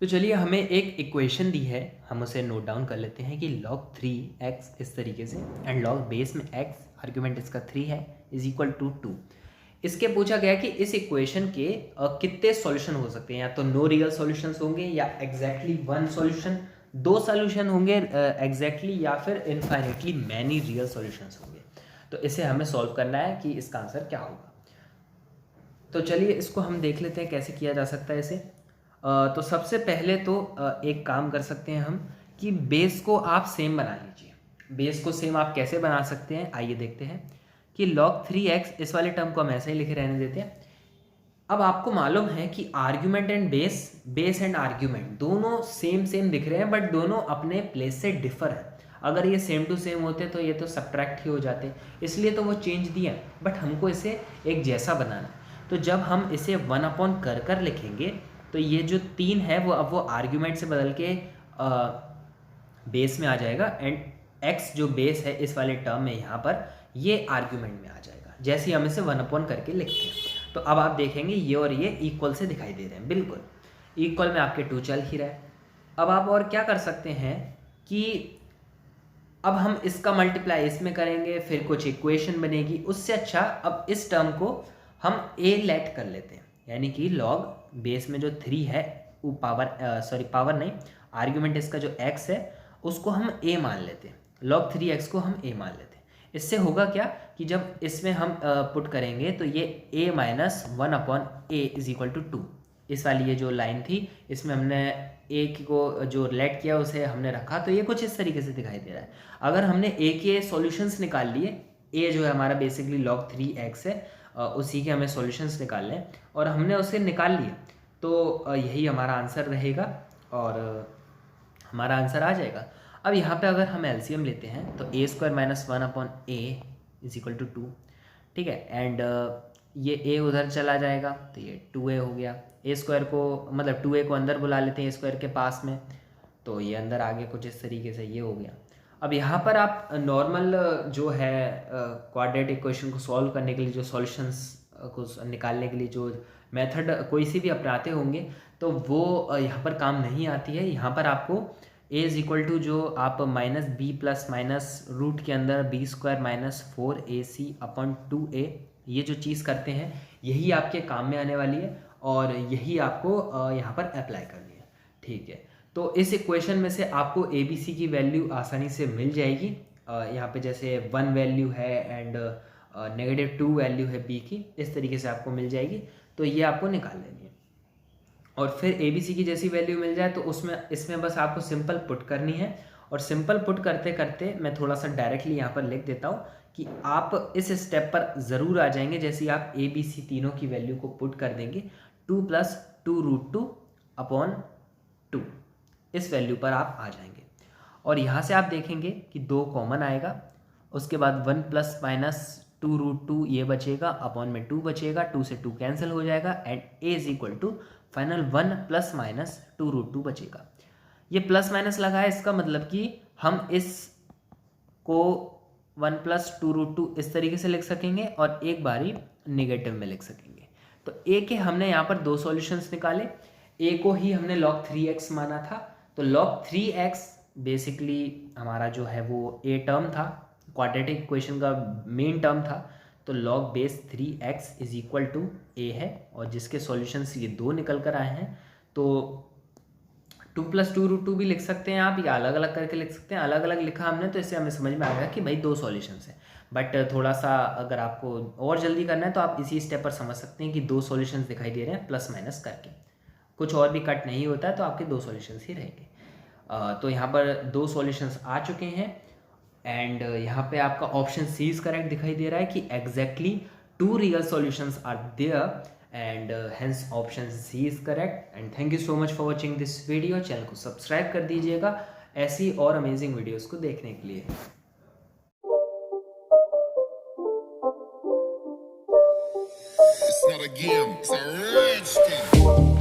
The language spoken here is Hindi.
तो चलिए हमें एक इक्वेशन दी है, हम उसे नोट डाउन कर लेते हैं कि log 3x इस तरीके से एंड log बेस में x आर्ग्यूमेंट इसका 3 है इज इक्वल टू 2। इसके पूछा गया कि इस इक्वेशन के कितने सॉल्यूशन हो सकते हैं, या तो नो रियल सॉल्यूशंस होंगे या एग्जैक्टली वन सॉल्यूशन, दो सॉल्यूशन होंगे एग्जैक्टली, या फिर इनफाइनेटली मैनी रियल सॉल्यूशंस होंगे। तो इसे हमें सॉल्व करना है कि इसका आंसर क्या होगा। तो चलिए इसको हम देख लेते हैं कैसे किया जा सकता है इसे। तो सबसे पहले तो एक काम कर सकते हैं हम कि बेस को आप सेम बना लीजिए। बेस को सेम आप कैसे बना सकते हैं, आइए देखते हैं कि log 3x इस वाले टर्म को हम ऐसे ही लिखे रहने देते हैं। अब आपको मालूम है कि argument and base and argument दोनों सेम सेम दिख रहे हैं, बट दोनों अपने प्लेस से डिफर है। अगर ये सेम टू सेम होते तो ये तो सब्ट्रैक्ट ही हो जाते, इसलिए तो वो चेंज दिया, बट हमको इसे एक जैसा बनाना है। तो जब हम इसे 1 कर कर लिखेंगे तो ये जो 3 है वो अब वो आर्ग्यूमेंट से बदल के बेस में आ जाएगा, एंड x जो बेस है इस वाले टर्म में यहाँ पर ये आर्ग्यूमेंट में आ जाएगा, जैसे ही हम इसे 1 करके लिखते हैं। तो अब आप देखेंगे ये और ये इक्वल से दिखाई दे रहे हैं, बिल्कुल इक्वल में आपके 2 चल ही रहा है। अब आप और क्या कर सकते हैं कि अब हम इसका मल्टीप्लाई इसमें करेंगे, फिर कुछ इक्वेशन बनेगी। उससे अच्छा अब इस टर्म को हम a लेट कर लेते हैं, यानी कि log बेस में जो 3 है वो पावर नहीं, आर्ग्यूमेंट इसका जो x है उसको हम a मान लेते हैं, log 3x को हम a मान लेते हैं। इससे होगा क्या कि जब इसमें हम पुट करेंगे तो ये a minus 1/a is equal to 2। इस वाली ये जो लाइन थी इसमें हमने a को जो लेट किया उसे हमने रखा, तो ये कुछ इस तरीके से दिखाई दे रहा है। अगर हमने a के सॉल्यूशंस निकाल लिए, a जो है हमारा बेसिकली log 3x है, उसी के हमें सॉल्यूशंस निकालने हैं और हमने उसे निकाल लिए, तो यही हमारा आंसर रहेगा और हमारा आंसर आ जाएगा। अब यहाँ पे अगर हम एलसीएम लेते हैं तो a² minus 1/a is equal to 2, ठीक है, एंड ये a उधर चला जाएगा तो ये 2a हो गया। a² को मतलब 2a को अंदर बुला लेते हैं a² के पास में, तो ये अंदर आगे कुछ इस तरीके से ये हो गया। अब यहाँ पर आप नॉर्मल जो है क्वाड्रेटिक इक्वेशन को सॉल्व करने के लिए जो सॉल्यूशंस को निकालने के लिए जो मेथड कोई सी भी अपनाते होंगे तो वो यहाँ पर काम नहीं आती है। यहाँ पर आपको a इज इक्वल टू जो आप minus b plus minus root के अंदर b² माइनस 4ac/2a ये जो चीज़ करते हैं यही आपके काम में आने वाली है और यही आपको यहाँ पर अप्लाई करनी है, ठीक है। तो इस इक्वेशन में से आपको ए बी सी की वैल्यू आसानी से मिल जाएगी। यहाँ पे जैसे 1 वैल्यू है एंड -2 वैल्यू है बी की, इस तरीके से आपको मिल जाएगी, तो ये आपको निकाल लेनी है। और फिर ए बी सी की जैसी वैल्यू मिल जाए तो इसमें बस आपको सिंपल पुट करनी है। और सिंपल पुट करते करते मैं थोड़ा सा डायरेक्टली यहाँ पर लिख देता हूँ कि आप इस स्टेप पर ज़रूर आ जाएंगे, जैसे आप ए बी सी तीनों की वैल्यू को पुट कर देंगे 2 + 2√2/2 इस वैल्यू पर आप आ जाएंगे। और यहाँ से आप देखेंगे कि 2 कॉमन आएगा, उसके बाद 1 ± (2√2) ये बचेगा, अपॉन में 2 बचेगा, 2 से 2 कैंसिल हो जाएगा and a is equal to final 1 ± (2√2) बचेगा। ये प्लस माइनस लगा है, इसका मतलब कि हम इस को 1 + (2√2) इस तरीके से लिख सकेंगे और एक बारी नेगेटिव में लिख सकेंगे। तो a के हमने यहाँ पर 2 सॉल्यूशंस निकाले, a को ही हमने log 3x माना था, तो log 3x बेसिकली हमारा जो है वो a टर्म था, क्वाड्रेटिक इक्वेशन का मेन टर्म था, तो log base 3x is equal to a है, और जिसके सॉल्यूशंस ये 2 निकल कर आए हैं, तो 2 + 2√2 भी लिख सकते हैं आप, या अलग अलग करके लिख सकते हैं। अलग अलग लिखा हमने तो इससे हमें समझ में आ गया कि भाई 2 सॉल्यूशंस हैं, बट थोड़ा सा अगर आपको और जल्दी करना है तो आप इसी स्टेप पर समझ सकते हैं कि 2 सॉल्यूशंस दिखाई दे रहे हैं प्लस माइनस करके, कुछ और भी कट नहीं होता है, तो आपके 2 सॉल्यूशंस ही रहेंगे। तो यहाँ पर 2 सॉल्यूशंस आ चुके हैं एंड यहाँ पे आपका ऑप्शन सी इज करेक्ट दिखाई दे रहा है कि exactly 2 real solutions are there and hence option C is correct. And thank you so much for watching this video. Channel को सब्सक्राइब कर दीजिएगा ऐसी और अमेजिंग वीडियोस को देखने के लिए। It's not a game, it's a rich thing.